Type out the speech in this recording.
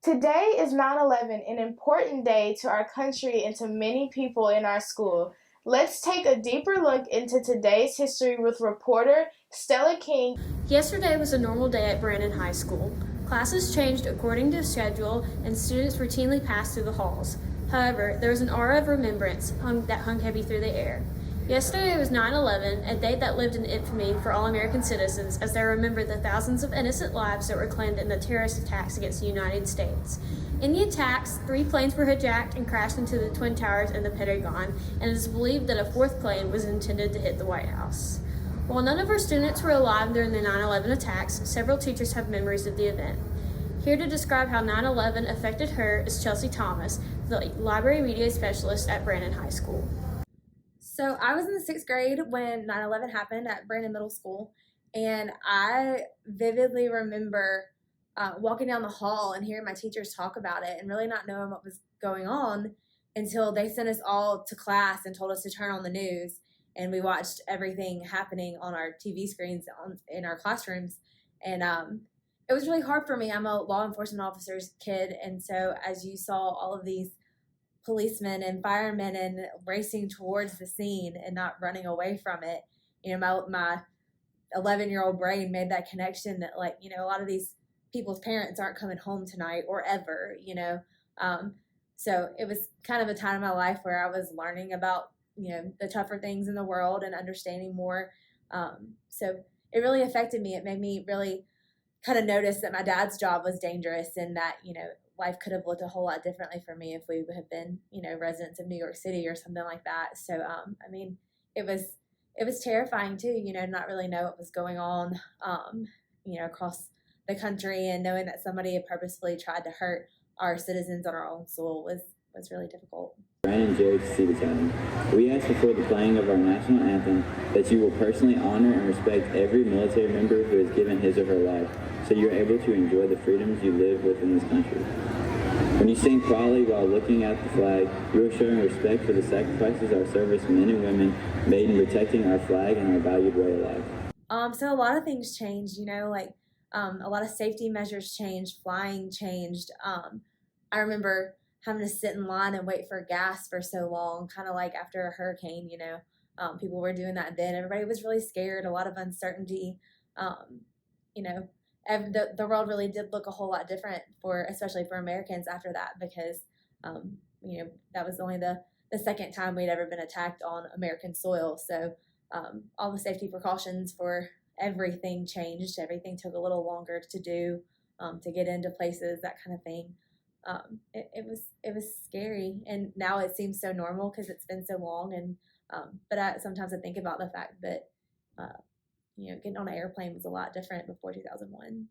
Today is 9/11, an important day to our country and to many people in our school. Let's take a deeper look into today's history with reporter Stella King. Yesterday was a normal day at Brandon High School. Classes changed according to schedule, and students routinely passed through the halls. However, there was an aura of remembrance that hung heavy through the air. Yesterday was 9/11, a date that lived in infamy for all American citizens as they remembered the thousands of innocent lives that were claimed in the terrorist attacks against the United States. In the attacks, 3 planes were hijacked and crashed into the Twin Towers and the Pentagon, and it is believed that a 4th plane was intended to hit the White House. While none of our students were alive during the 9/11 attacks, several teachers have memories of the event. Here to describe how 9/11 affected her is Chelsea Thomas, the library media specialist at Brandon High School. So I was in the 6th grade when 9/11 happened at Brandon Middle School, and I vividly remember walking down the hall and hearing my teachers talk about it and really not knowing what was going on until they sent us all to class and told us to turn on the news. And we watched everything happening on our TV screens in our classrooms. And it was really hard for me. I'm a law enforcement officer's kid. And so as you saw all of these policemen and firemen and racing towards the scene and not running away from it, my 11-year-old brain made that connection that, like, a lot of these people's parents aren't coming home tonight or ever. So it was kind of a time in my life where I was learning about, the tougher things in the world and understanding more. So it really affected me. It made me really kind of notice that my dad's job was dangerous and that, life could have looked a whole lot differently for me if we would have been, residents of New York City or something like that. So, it was terrifying too, not really know what was going on, across the country, and knowing that somebody had purposefully tried to hurt our citizens on our own soil was really difficult. Brian and Jared to see the time. We ask before the playing of our national anthem that you will personally honor and respect every military member who has given his or her life, so you're able to enjoy the freedoms you live with in this country. When you sing quietly while looking at the flag, you are showing respect for the sacrifices our servicemen and women made in protecting our flag and our valued way of life. So a lot of things changed, a lot of safety measures changed, flying changed. I remember having to sit in line and wait for gas for so long, kind of like after a hurricane, people were doing that then. Everybody was really scared, a lot of uncertainty. You know, the world really did look a whole lot different especially for Americans after that, because, that was only the second time we'd ever been attacked on American soil. So all the safety precautions for everything changed. Everything took a little longer to do, to get into places, that kind of thing. It was scary, and now it seems so normal because it's been so long. And but sometimes I think about the fact that getting on an airplane was a lot different before 2001.